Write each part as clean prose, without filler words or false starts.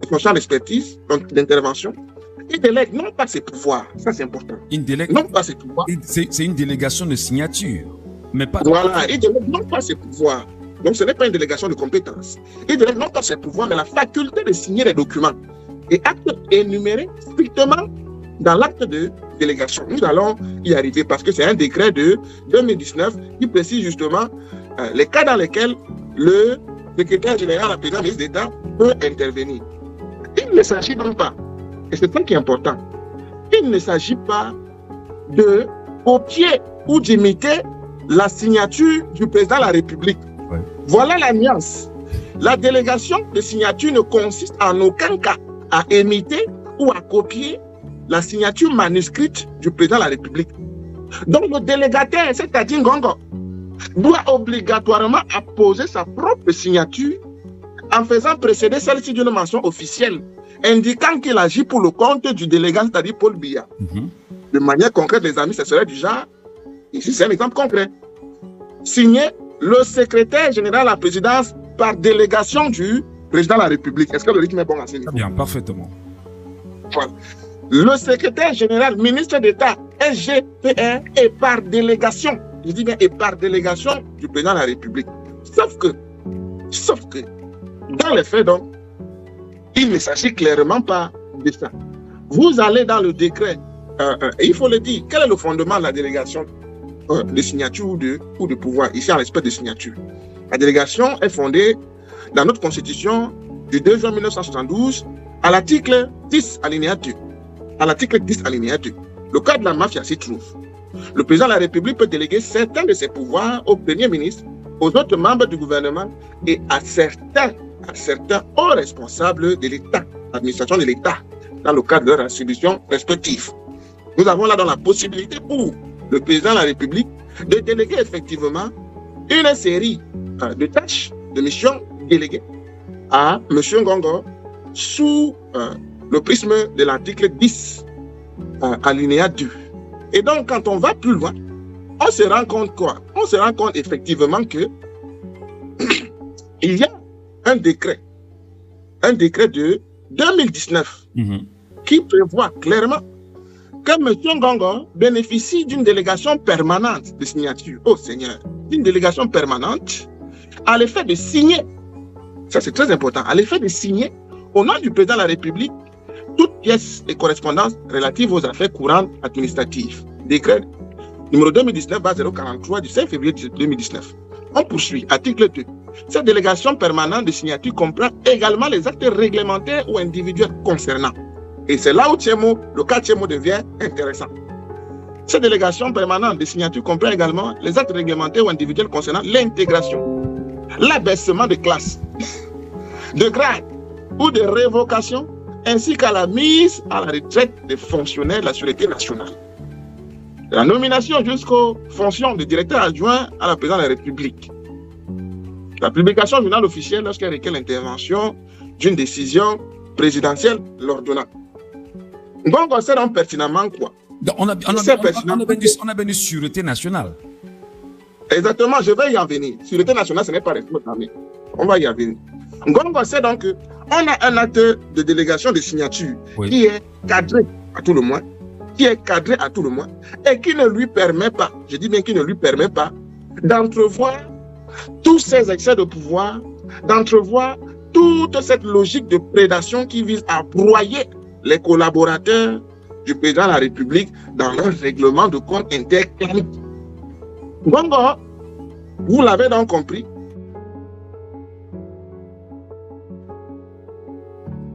son champ d'expertise, donc d'intervention, il délègue non pas ses pouvoirs, ça c'est important. Il délègue, non pas ses pouvoirs. C'est une délégation de signature, mais pas. Voilà, il délègue non pas ses pouvoirs. Donc ce n'est pas une délégation de compétences. Il délègue non pas ses pouvoirs, mais la faculté de signer les documents. Et actes énumérés strictement dans l'acte de délégation. Nous allons y arriver parce que c'est un décret de 2019 qui précise justement les cas dans lesquels le secrétaire général, la présidente ministre d'État peut intervenir. Il ne s'agit donc pas, et c'est ça qui est important, il ne s'agit pas de copier ou d'imiter la signature du président de la République. Ouais. Voilà la nuance. La délégation de signature ne consiste en aucun cas à imiter ou à copier la signature manuscrite du président de la République. Donc le délégataire, c'est-à-dire Ngongo, doit obligatoirement apposer sa propre signature en faisant précéder celle-ci d'une mention officielle indiquant qu'il agit pour le compte du délégat, c'est-à-dire Paul Biya. De manière concrète, les amis, ce serait du genre, ici c'est un exemple concret, signé le secrétaire général à la présidence par délégation du président de la République. Est-ce que le rythme est bon à ce niveau? Bien, parfaitement. Voilà. Le secrétaire général, ministre d'État, SGPR, est par délégation, je dis bien, est par délégation du président de la République. Sauf que, dans les faits, donc, il ne s'agit clairement pas de ça. Vous allez dans le décret, il faut le dire, quel est le fondement de la délégation de signature ou de pouvoir, ici en l'espèce de signature? La délégation est fondée dans notre constitution du 2 juin 1972 à l'article 10 alinéa 2. À l'article 10 alinéa 2. Le cas de la mafia s'y trouve. Le président de la République peut déléguer certains de ses pouvoirs au Premier ministre, aux autres membres du gouvernement et à certains hauts responsables de l'État, l'administration de l'État, dans le cadre de leur attribution respective. Nous avons là dans la possibilité pour le président de la République de déléguer effectivement une série de tâches, de missions déléguées à M. Ngongo sous le prisme de l'article 10 alinéa 2. Et donc, quand on va plus loin, on se rend compte quoi? On se rend compte effectivement que il y a un décret de 2019 qui prévoit clairement que M. Ngongo bénéficie d'une délégation permanente de signature. Oh Seigneur, d'une délégation permanente à l'effet de signer, ça c'est très important, à l'effet de signer au nom du président de la République toute pièce et correspondance relative aux affaires courantes administratives. Décret numéro 2019-043 du 5 février 2019. On poursuit, article 2. Cette délégation permanente de signature comprend également les actes réglementaires ou individuels concernant. Et c'est là où le cas Tchemo devient intéressant. Cette délégation permanente de signature comprend également les actes réglementaires ou individuels concernant l'intégration, l'abaissement de classe, de grade ou de révocation, ainsi qu'à la mise à la retraite des fonctionnaires de la Sûreté nationale. De la nomination jusqu'aux fonctions de directeur adjoint à la présidence de la République. La publication du journal officiel lorsqu'elle requiert l'intervention d'une décision présidentielle l'ordonnant. Donc on sait donc pertinemment quoi? On a bien dit Sûreté nationale. Exactement, je vais y en venir. Sûreté nationale, ce n'est pas resté d'armée. On va y en venir. Donc on sait donc qu'on a un acte de délégation de signature qui est cadré à tout le moins, et qui ne lui permet pas, je dis bien qui ne lui permet pas, d'entrevoir tous ces excès de pouvoir, d'entrevoir toute cette logique de prédation qui vise à broyer les collaborateurs du président de la République dans leur règlement de compte interclanique. Donc, vous l'avez donc compris,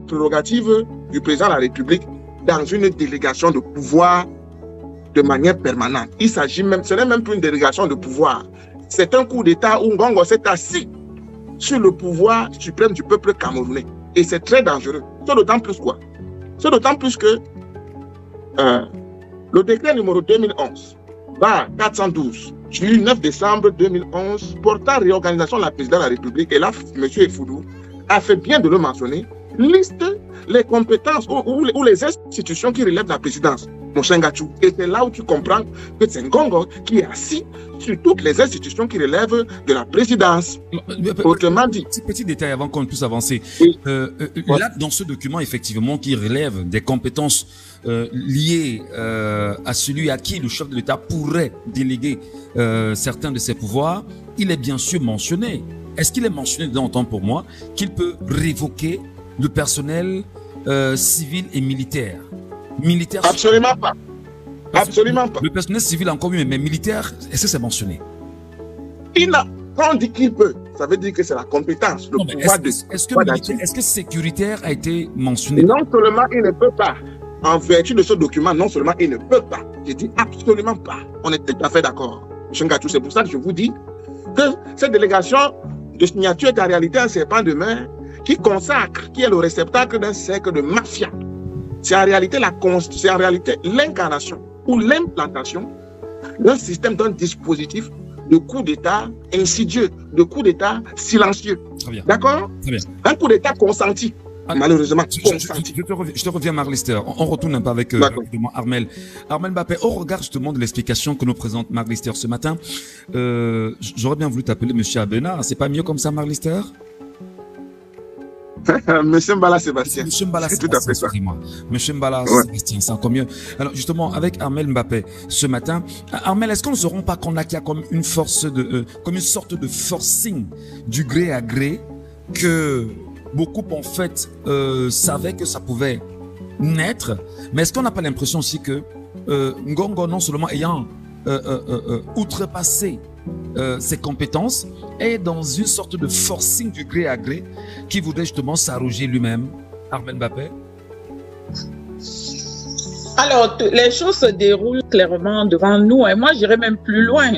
prérogative du président de la République dans une délégation de pouvoir de manière permanente. Il s'agit même, ce n'est même plus une délégation de pouvoir. C'est un coup d'État où Ngongo s'est assis sur le pouvoir suprême du peuple camerounais. Et c'est très dangereux. C'est d'autant plus quoi? C'est d'autant plus que le décret numéro 2011-412 du 9 décembre 2011 portant réorganisation de la présidence de la République, et là, M. Efoudou a fait bien de le mentionner, liste les compétences ou les institutions qui relèvent de la présidence. mon cher Ngachou. Et c'est là où tu comprends que c'est Ngongo qui est assis sur toutes les institutions qui relèvent de la présidence. Autrement dit. Petit détail avant qu'on puisse avancer. Oui. Là, dans ce document, effectivement, qui relève des compétences liées à celui à qui le chef de l'État pourrait déléguer certains de ses pouvoirs, il est bien sûr mentionné. Est-ce qu'il est mentionné dedans, autant pour moi, qu'il peut révoquer le personnel civil et militaire? Absolument pas. Absolument pas. Le personnel civil encore mieux, mais militaire, est-ce que c'est mentionné? Quand on dit qu'il peut, ça veut dire que c'est la compétence, le pouvoir de... Est-ce que sécuritaire a été mentionné? Non seulement il ne peut pas, en vertu de ce document, non seulement il ne peut pas, je dis absolument pas. On est tout à fait d'accord. M. Ngachou, c'est pour ça que je vous dis que cette délégation de signature est en réalité un serpent de mer qui consacre, qui est le réceptacle d'un cercle de mafia. C'est en réalité l'incarnation ou l'implantation d'un système, d'un dispositif de coup d'État insidieux, de coup d'État silencieux. D'accord? Un coup d'État consenti. Malheureusement, consenti. Je te reviens, Marc-Lister. On retourne un peu avec Armel. Armel Mbappé, au regard justement de l'explication que nous présente Marc-Lister ce matin, j'aurais bien voulu t'appeler Monsieur Abena. C'est pas mieux comme ça, Marc-Lister? Monsieur Mbala Sébastien. Monsieur Mbala Sébastien, excusez-moi. Monsieur Mbala Sébastien, c'est encore mieux. Alors, justement, avec Armel Mbappé, ce matin, Armel, est-ce qu'on ne se rend pas qu'on a qu'il y a comme une force de, comme une sorte de forcing du gré à gré que beaucoup, en fait, savaient que ça pouvait naître, mais est-ce qu'on n'a pas l'impression aussi que Ngongo, non seulement ayant outrepassé ses compétences, est dans une sorte de forcing du gré à gré qui voudrait justement s'arroger lui-même? Armel Mbappé? Alors, les choses se déroulent clairement devant nous, et moi j'irais même plus loin.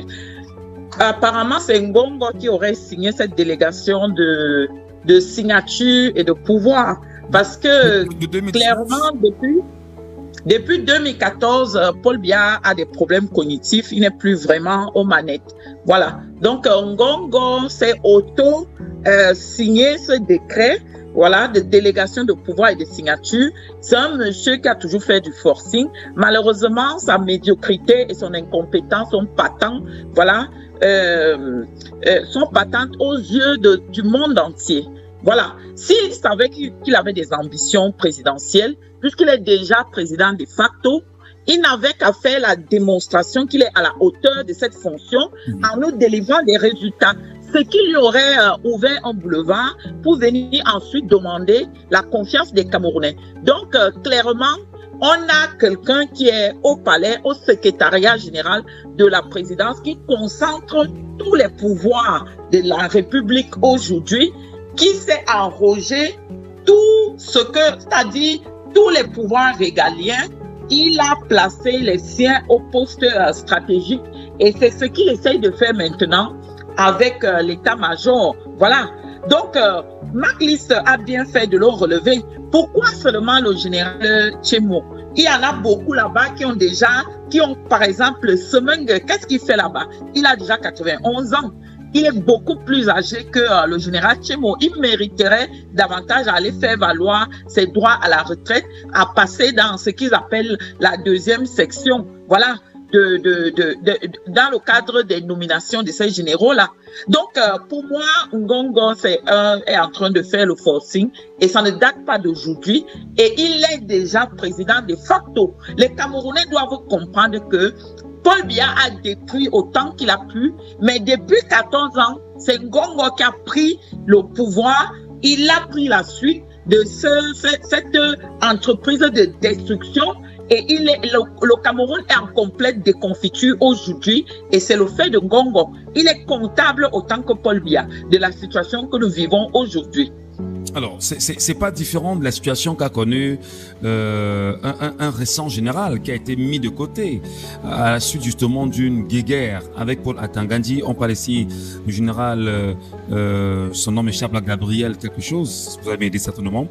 Apparemment, c'est Ngongo qui aurait signé cette délégation de signature et de pouvoir, parce que clairement, depuis 2014, Paul Biya a des problèmes cognitifs, il n'est plus vraiment aux manettes. Voilà. Donc, Ngongo s'est signé ce décret, voilà, de délégation de pouvoir et de signature. C'est un monsieur qui a toujours fait du forcing. Malheureusement, sa médiocrité et son incompétence sont patentes, voilà, sont patentes aux yeux du monde entier. Voilà. S'il savait qu'il avait des ambitions présidentielles, puisqu'il est déjà président de facto, il n'avait qu'à faire la démonstration qu'il est à la hauteur de cette fonction en nous délivrant des résultats. Ce qui lui aurait ouvert un boulevard pour venir ensuite demander la confiance des Camerounais. Donc, clairement, on a quelqu'un qui est au palais, au secrétariat général de la présidence, qui concentre tous les pouvoirs de la République aujourd'hui, qui s'est arrogé tout ce que, c'est-à-dire tous les pouvoirs régaliens. Il a placé les siens au poste stratégique, et c'est ce qu'il essaye de faire maintenant avec l'état-major. Voilà. Donc, Mac-List a bien fait de le relever. Pourquoi seulement le général Tchémo? Il y en a beaucoup là-bas qui ont par exemple, Semeng, qu'est-ce qu'il fait là-bas? Il a déjà 91 ans. Il est beaucoup plus âgé que le général Tchémo. Il mériterait davantage à aller faire valoir ses droits à la retraite, à passer dans ce qu'ils appellent la deuxième section. Voilà. Dans le cadre des nominations de ces généraux-là. Donc, pour moi, Ngongo est en train de faire le forcing, et ça ne date pas d'aujourd'hui, et il est déjà président de facto. Les Camerounais doivent comprendre que Paul Biya a détruit autant qu'il a pu, mais depuis 14 ans, c'est Ngongo qui a pris le pouvoir. Il a pris la suite de cette entreprise de destruction. Et le Cameroun est en complète déconfiture aujourd'hui, et c'est le fait de Ngongo. Il est comptable autant que Paul Biya de la situation que nous vivons aujourd'hui. Alors, c'est pas différent de la situation qu'a connue un récent général qui a été mis de côté à la suite justement d'une guéguerre avec Paul Atangandi. On parle ici du général, son nom m'échappe là, Gabriel quelque chose, vous avez m'aider certainement,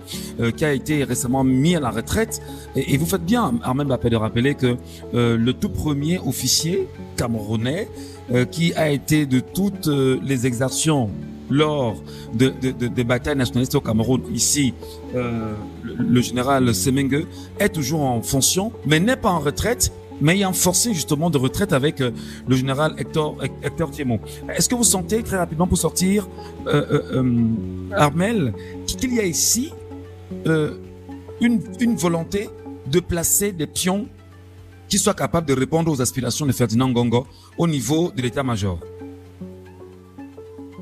qui a été récemment mis à la retraite. Et vous faites bien, Armel Mbappé, de rappeler que le tout premier officier camerounais qui a été de toutes les exactions lors des batailles nationalistes au Cameroun, ici, le général Semenge est toujours en fonction, mais n'est pas en retraite, mais ayant forcé justement de retraite avec le général Hector Thiémon. Est-ce que vous sentez, très rapidement pour sortir, Armel, qu'il y a ici une volonté de placer des pions qui soient capables de répondre aux aspirations de Ferdinand Ngongo au niveau de l'état-major?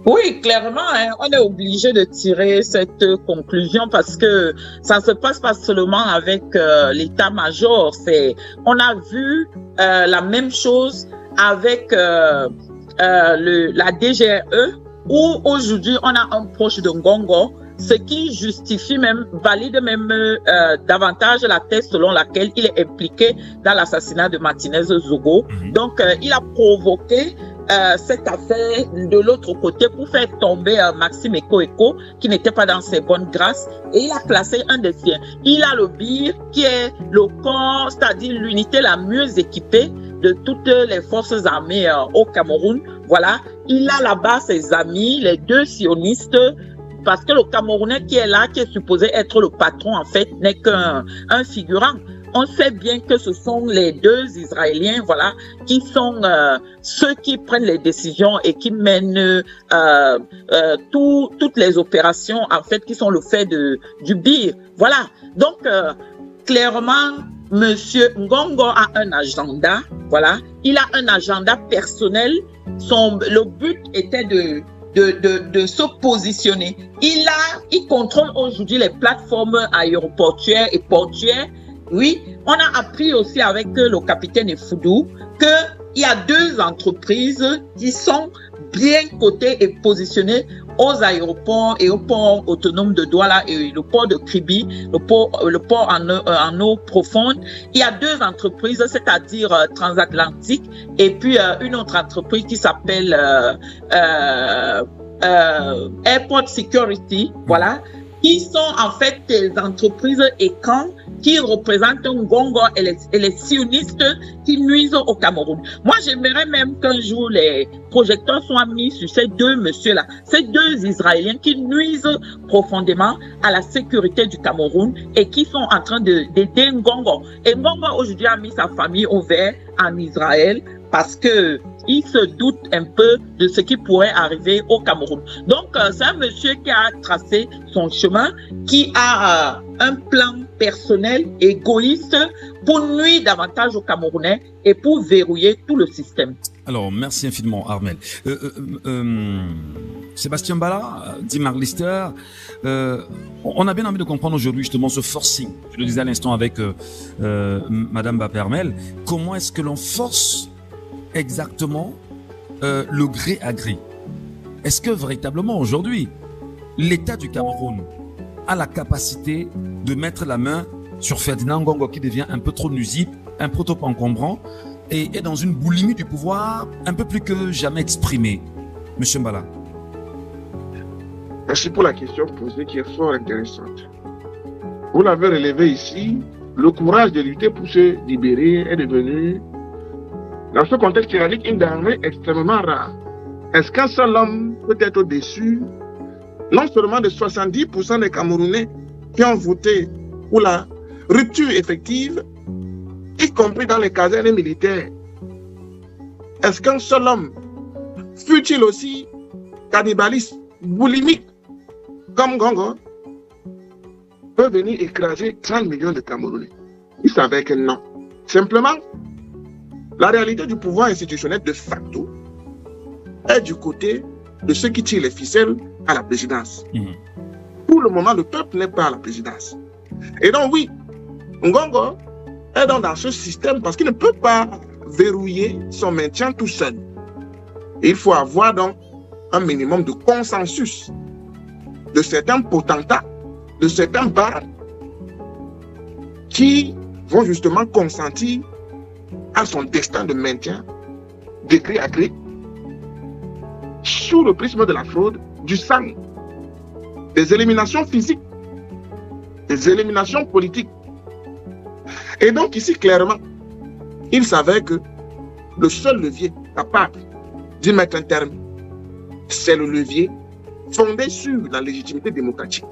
Oui, clairement, hein, on est obligé de tirer cette conclusion parce que ça ne se passe pas seulement avec l'état-major. On a vu la même chose avec la DGRE, où aujourd'hui on a un proche de Ngongo, ce qui justifie même, valide même davantage la thèse selon laquelle il est impliqué dans l'assassinat de Martinez Zogo. Donc, il a provoqué cette affaire de l'autre côté pour faire tomber Maxime Eko, qui n'était pas dans ses bonnes grâces, et il a placé un des siens. Il a le BIR, qui est le corps, c'est-à-dire l'unité la mieux équipée de toutes les forces armées au Cameroun. Voilà, il a là-bas ses amis, les deux sionistes, parce que le Camerounais qui est là, qui est supposé être le patron, en fait, n'est qu'un figurant. On sait bien que ce sont les deux Israéliens, voilà, qui sont ceux qui prennent les décisions et qui mènent toutes les opérations, en fait, qui sont le fait du BIR. Voilà. Donc, clairement, Monsieur Ngongo a un agenda, voilà. Il a un agenda personnel. Le but était de se positionner. Il contrôle aujourd'hui les plateformes aéroportuaires et portuaires. Oui, on a appris aussi avec le capitaine Efoudou qu'il y a deux entreprises qui sont bien cotées et positionnées aux aéroports et au port autonome de Douala et le port de Kribi, le port en eau profonde. Il y a deux entreprises, c'est-à-dire Transatlantique, et puis une autre entreprise qui s'appelle Airport Security, voilà, qui sont en fait des entreprises écrans qui représentent Ngongo et les sionistes qui nuisent au Cameroun. Moi, j'aimerais même qu'un jour les projecteurs soient mis sur ces deux messieurs-là, ces deux Israéliens qui nuisent profondément à la sécurité du Cameroun et qui sont en train d'aider Ngongo. Et Ngongo aujourd'hui a mis sa famille au vert en Israël parce que il se doute un peu de ce qui pourrait arriver au Cameroun. Donc, c'est un monsieur qui a tracé son chemin, qui a un plan personnel, égoïste, pour nuire davantage aux Camerounais et pour verrouiller tout le système. Alors, merci infiniment, Armel. Sébastien Bala, dit Mark Lister, on a bien envie de comprendre aujourd'hui justement ce forcing. Je le disais à l'instant avec Madame Bapé Armel. Comment est-ce que l'on force exactement le gré à gré? Est-ce que véritablement aujourd'hui, l'État du Cameroun a la capacité de mettre la main sur Ferdinand Ngongo qui devient un peu trop nuisible, un peu trop encombrant et est dans une boulimie du pouvoir un peu plus que jamais exprimée? Monsieur Mbala. Merci pour la question posée qui est fort intéressante. Vous l'avez relevé ici, le courage de lutter pour se libérer est devenu, dans ce contexte tyrannique, une denrée extrêmement rare. Est-ce qu'un seul homme peut être au-dessus, non seulement de 70% des Camerounais qui ont voté pour la rupture effective, y compris dans les casernes militaires? Est-ce qu'un seul homme, fut-il aussi cannibaliste, boulimique, comme Ngongo, peut venir écraser 30 millions de Camerounais? Il savait que non. Simplement, la réalité du pouvoir institutionnel de facto est du côté de ceux qui tirent les ficelles à la présidence. Pour le moment, le peuple n'est pas à la présidence. Et donc oui, Ngongo est donc dans ce système parce qu'il ne peut pas verrouiller son maintien tout seul. Et il faut avoir donc un minimum de consensus de certains potentats, de certains barons qui vont justement consentir à son destin de maintien, de gré à gré, sous le prisme de la fraude, du sang, des éliminations physiques, des éliminations politiques. Et donc ici, clairement, il savait que le seul levier capable d'y mettre un terme, c'est le levier fondée sur la légitimité démocratique,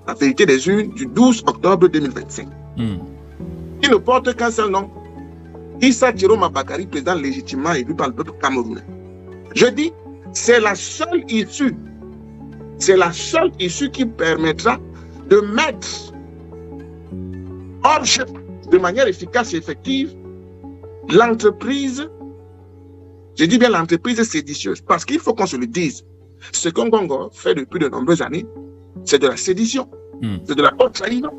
la vérité des urnes du 12 octobre 2025, qui ne porte qu'un seul nom, Issa Jérôme Bakary, président légitimement élu par le peuple camerounais. Je dis, c'est la seule issue qui permettra de mettre hors jeu de manière efficace et effective l'entreprise, je dis bien l'entreprise séditieuse, parce qu'il faut qu'on se le dise. Ce qu'Ngongo fait depuis de nombreuses années, c'est de la sédition, c'est de la haute trahison.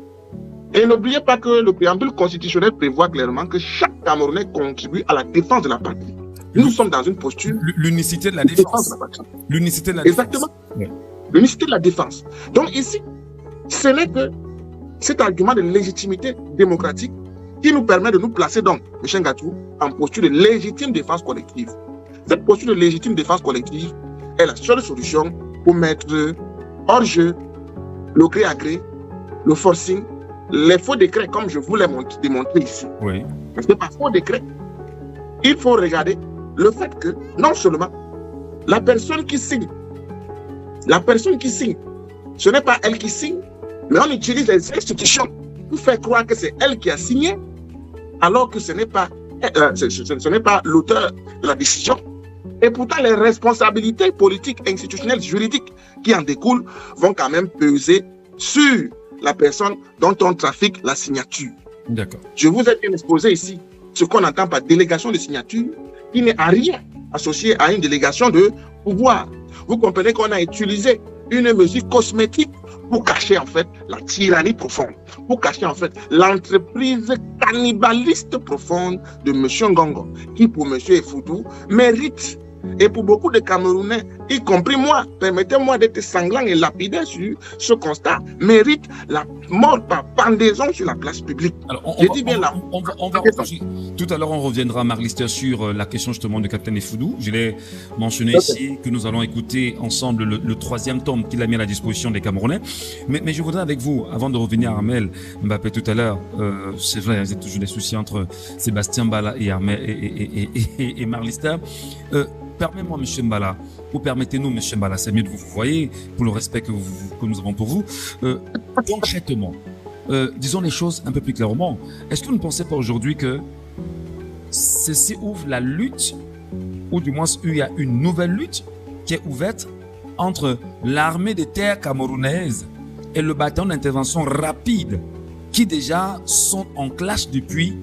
Et n'oubliez pas que le préambule constitutionnel prévoit clairement que chaque Camerounais contribue à la défense de la patrie. Nous sommes dans une posture... L'unicité de la défense. L'unicité de la défense. Exactement. Oui. L'unicité de la défense. Donc ici, ce n'est que cet argument de légitimité démocratique qui nous permet de nous placer donc, M. Ngatou, en posture de légitime défense collective. Cette posture de légitime défense collective est la seule solution pour mettre hors jeu le gré à gré, le forcing, les faux décrets, comme je vous l'ai démontré ici. Oui. Parce que par faux décret, il faut regarder le fait que, non seulement, la personne qui signe, ce n'est pas elle qui signe, mais on utilise les institutions pour faire croire que c'est elle qui a signé, alors que ce n'est pas l'auteur de la décision. Et pourtant, les responsabilités politiques, institutionnelles, juridiques qui en découlent vont quand même peser sur la personne dont on trafique la signature. D'accord. Je vous ai bien exposé ici ce qu'on entend par délégation de signature, qui n'est à rien associé à une délégation de pouvoir. Vous comprenez qu'on a utilisé une mesure cosmétique pour cacher en fait la tyrannie profonde, pour cacher en fait l'entreprise cannibaliste profonde de M. Ngongo, qui pour M. Efudou mérite, et pour beaucoup de Camerounais, y compris moi, permettez-moi d'être sanglant et lapidaire sur ce constat, mérite la mort par pendaison sur la place publique. Alors, tout à l'heure, on reviendra, Marc-Lister, sur la question justement du capitaine Efudou. Je l'ai mentionné ici, que nous allons écouter ensemble le troisième tome qu'il a mis à la disposition des Camerounais. Mais je voudrais avec vous, avant de revenir à Armel Mbappé tout à l'heure, c'est vrai, il y a toujours des soucis entre Sébastien Mbala et Marc-Lister. Permettez-moi, M. Mbala, ou permettez-nous, M. Mbala, c'est mieux de vous voyez, pour le respect que nous avons pour vous. Concrètement, disons les choses un peu plus clairement. Est-ce que vous ne pensez pas aujourd'hui que ceci ouvre la lutte, ou du moins il y a une nouvelle lutte qui est ouverte entre l'armée des terres camerounaises et le bataillon d'intervention rapide, qui déjà sont en clash depuis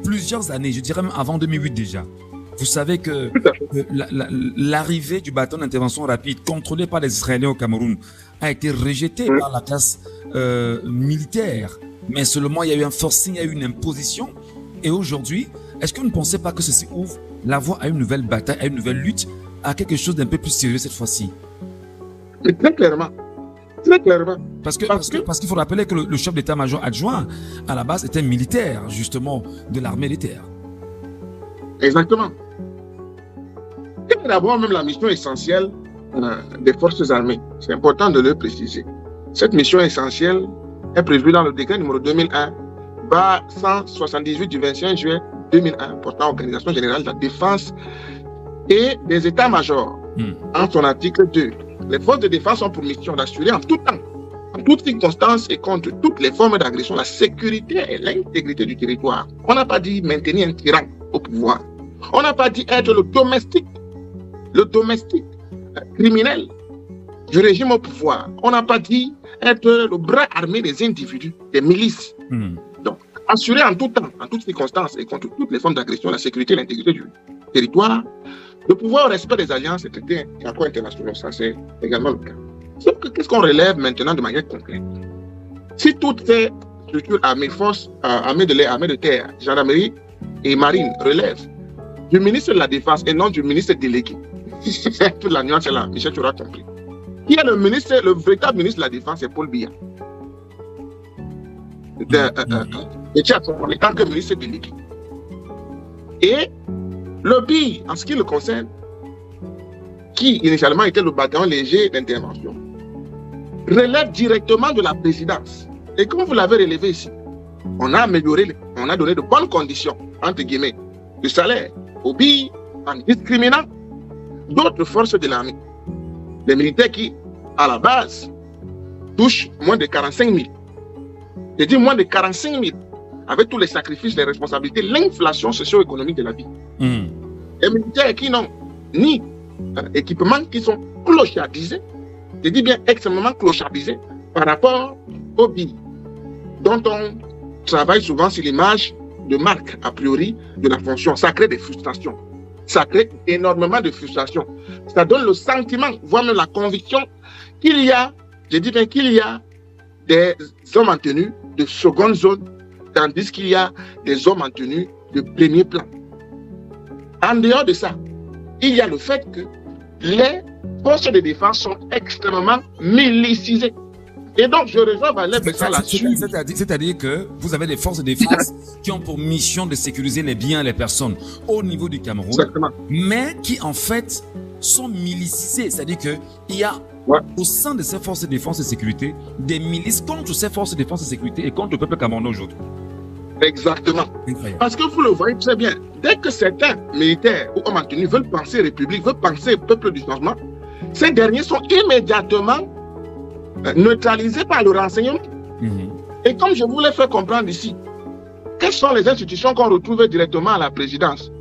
plusieurs années, je dirais même avant 2008 déjà. Vous savez que l'arrivée du bâton d'intervention rapide contrôlé par les Israéliens au Cameroun a été rejetée par la classe militaire. Mais seulement il y a eu un forcing, il y a eu une imposition. Et aujourd'hui, est-ce que vous ne pensez pas que ceci ouvre la voie à une nouvelle bataille, à une nouvelle lutte, à quelque chose d'un peu plus sérieux cette fois-ci? Très clairement. Très clairement. Parce qu'il faut rappeler que le chef d'état-major adjoint, à la base, était militaire, justement, de l'armée des terres. Exactement. C'est d'abord même la mission essentielle des forces armées. C'est important de le préciser. Cette mission essentielle est prévue dans le décret numéro 2001/178 du 25 juillet 2001 portant organisation générale de la défense et des états-majors. En son article 2, les forces de défense ont pour mission d'assurer en tout temps, en toutes circonstances et contre toutes les formes d'agression, la sécurité et l'intégrité du territoire. On n'a pas dit maintenir un tyran au pouvoir. On n'a pas dit être le domestique criminel du régime au pouvoir. On n'a pas dit être le bras armé des individus, des milices. Donc, assurer en tout temps, en toutes circonstances et contre toutes les formes d'agression, la sécurité et l'intégrité du territoire, le pouvoir au respect des alliances et traités et accords internationaux, ça c'est également le cas. Sauf que qu'est-ce qu'on relève maintenant de manière concrète? Si toutes ces structures armées, forces armées de l'air, armées de terre, gendarmerie et marine relèvent du ministre de la Défense et non du ministre délégué. Toute la nuance est là, Michel, tu auras compris. Qui est le véritable ministre de la Défense, c'est Paul Biya. Et tu as en tant que ministre délégué. Et le BI, en ce qui le concerne, qui initialement était le bataillon léger d'intervention, relève directement de la présidence. Et comme vous l'avez relevé ici, on a amélioré, on a donné de bonnes conditions, entre guillemets, de salaire au BI en discriminant d'autres forces de l'armée. Les militaires qui à la base, touchent moins de 45 000. Je dis moins de 45 000, avec tous les sacrifices, les responsabilités, l'inflation socio-économique de la vie. Les militaires qui n'ont ni équipements, qui sont clochardisés, je dis bien extrêmement clochardisés par rapport aux billes, dont on travaille souvent sur l'image de marque, a priori, de la fonction. Ça crée des frustrations. Ça crée énormément de frustrations. Ça donne le sentiment, voire même la conviction qu'il y a, je dis bien qu'il y a des hommes en tenue de seconde zone, tandis qu'il y a des hommes en tenue de premier plan. En dehors de ça, il y a le fait que les forces de défense sont extrêmement milicisées. Et donc, je rejoins Valère Bessa là-dessus. C'est-à-dire que vous avez des forces de défense qui ont pour mission de sécuriser les biens et les personnes au niveau du Cameroun, exactement, mais qui en fait sont milicisées. C'est-à-dire qu'il y a au sein de ces forces de défense et de sécurité des milices contre ces forces de défense et de sécurité et contre le peuple camerounais aujourd'hui. Exactement. Incroyable. Parce que vous le voyez très bien, dès que certains militaires ou hommes en tenue veulent penser République, veulent penser peuple du changement, ces derniers sont immédiatement neutralisés par le renseignement. Et comme je vous l'ai fait comprendre ici, quelles sont les institutions qu'on retrouve directement à la présidence,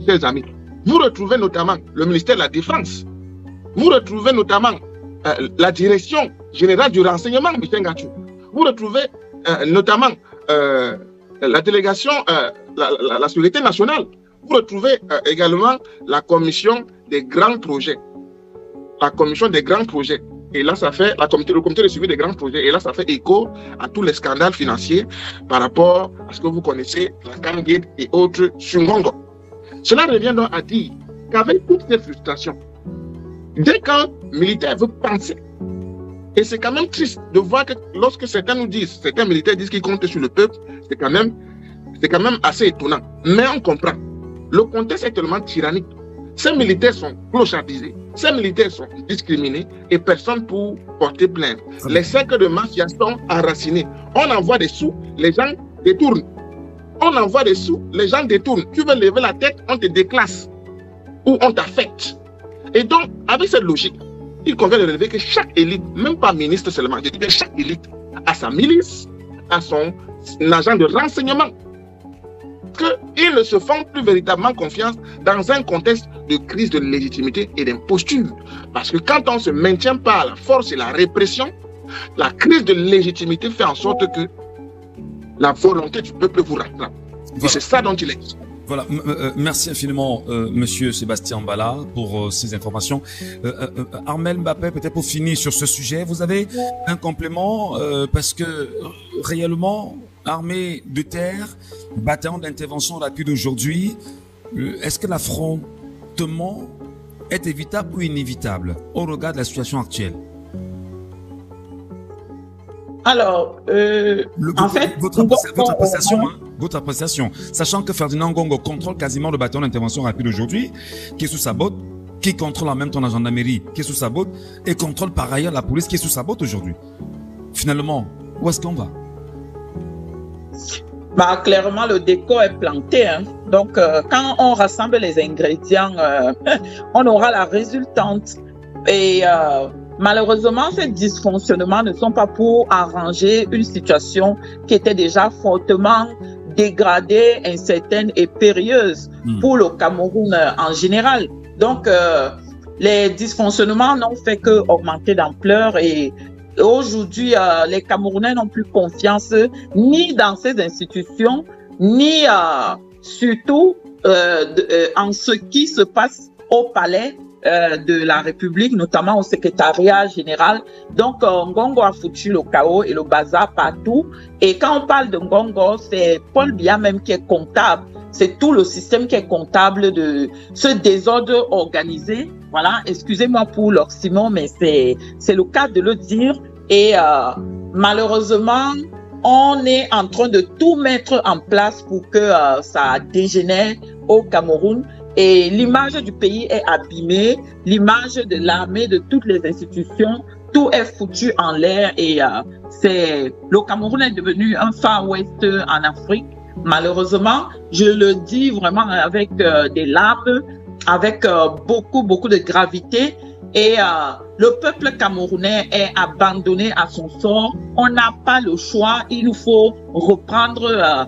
chers amis? Vous retrouvez notamment le ministère de la Défense, vous retrouvez notamment la direction générale du renseignement, Michel Gatchou, vous retrouvez notamment la délégation, la sécurité nationale, vous retrouvez également la commission des grands projets. La commission des grands projets. Et là, ça fait le comité de suivi des grands projets. Et là, ça fait écho à tous les scandales financiers par rapport à ce que vous connaissez, la Kangate et autres sur Ngongo. Cela revient donc à dire qu'avec toutes ces frustrations, dès qu'un militaire veut penser, et c'est quand même triste de voir que lorsque certains militaires disent qu'ils comptent sur le peuple, c'est quand même assez étonnant. Mais on comprend. Le contexte est tellement tyrannique. Ces militaires sont clochardisés, ces militaires sont discriminés et personne pour porter plainte. Les cercles de mafia sont enracinés. On envoie des sous, les gens détournent. On envoie des sous, les gens détournent. Tu veux lever la tête, on te déclasse ou on t'affecte. Et donc, avec cette logique, il convient de relever que chaque élite, même pas ministre seulement, je dis bien chaque élite a sa milice, a son agent de renseignement. Qu'ils ne se font plus véritablement confiance dans un contexte de crise de légitimité et d'imposture. Parce que quand on ne se maintient pas à la force et la répression, la crise de légitimité fait en sorte que la volonté du peuple vous rattrape. Voilà. Et c'est ça dont il est. Voilà, merci infiniment, monsieur Sébastien Mbala, pour ces informations. Armel Mbappé, peut-être pour finir sur ce sujet, vous avez un complément parce que réellement, armée de terre, bataillon d'intervention rapide aujourd'hui, est-ce que l'affrontement est évitable ou inévitable au regard de la situation actuelle? Alors, en fait, votre appréciation, sachant que Ferdinand Ngongo contrôle quasiment le bataillon d'intervention rapide aujourd'hui, qui est sous sa botte, qui contrôle en même temps la gendarmerie, qui est sous sa botte, et contrôle par ailleurs la police qui est sous sa botte aujourd'hui. Finalement, où est-ce qu'on va? Clairement, le décor est planté. Hein. Donc, quand on rassemble les ingrédients, on aura la résultante. Et malheureusement, ces dysfonctionnements ne sont pas pour arranger une situation qui était déjà fortement dégradée, incertaine et périlleuse pour le Cameroun en général. Donc, les dysfonctionnements n'ont fait qu'augmenter d'ampleur et aujourd'hui, les Camerounais n'ont plus confiance ni dans ces institutions, ni surtout en ce qui se passe au palais de la République, notamment au secrétariat général. Donc, Ngongo a foutu le chaos et le bazar partout. Et quand on parle de Ngongo, c'est Paul Biya même qui est comptable. C'est tout le système qui est comptable de ce désordre organisé. Voilà, excusez-moi pour l'oxymore, mais c'est le cas de le dire. Et malheureusement, on est en train de tout mettre en place pour que ça dégénère au Cameroun. Et l'image du pays est abîmée, l'image de l'armée, de toutes les institutions, tout est foutu en l'air. Et le Cameroun est devenu un Far West en Afrique. Malheureusement, je le dis vraiment avec des larmes, avec beaucoup de gravité. et le peuple camerounais est abandonné à son sort. On n'a pas le choix. Il nous faut reprendre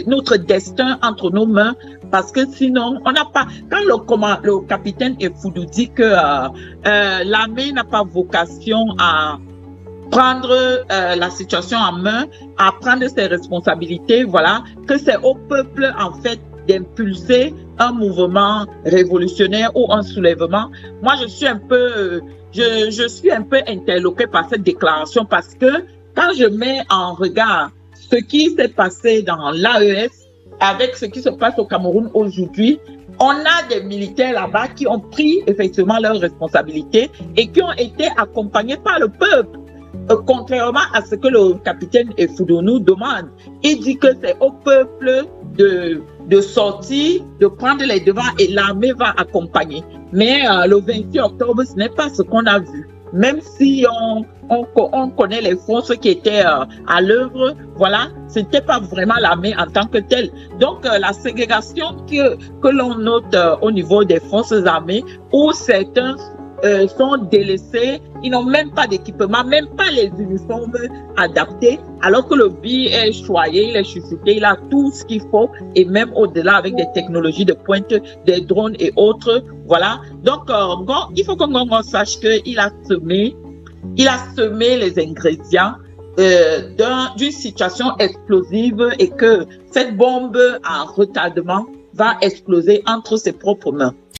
notre destin entre nos mains, parce que sinon, on n'a pas. Quand le capitaine Effoudou dit que l'armée n'a pas vocation à prendre la situation en main, à prendre ses responsabilités, voilà, que c'est au peuple en fait d'impulser un mouvement révolutionnaire ou un soulèvement. Moi, je suis un peu interloquée par cette déclaration, parce que quand je mets en regard ce qui s'est passé dans l'AES avec ce qui se passe au Cameroun aujourd'hui, on a des militaires là-bas qui ont pris effectivement leurs responsabilités et qui ont été accompagnés par le peuple. Contrairement à ce que le capitaine Effoudou nous demande, il dit que c'est au peuple de sortir, de prendre les devants, et l'armée va accompagner. Mais le 28 octobre, ce n'est pas ce qu'on a vu. Même si on connaît les forces qui étaient à l'œuvre, voilà, c'était pas vraiment l'armée en tant que telle. Donc la ségrégation que l'on note au niveau des forces armées, où certains sont délaissés, ils n'ont même pas d'équipement, même pas les uniformes adaptés, alors que le BI est choyé, il est chuchoté, il a tout ce qu'il faut, et même au-delà avec des technologies de pointe, des drones et autres, voilà. Donc, il faut qu'on sache qu'il a semé les ingrédients d'une situation explosive, et que cette bombe à retardement va exploser entre ses propres mains.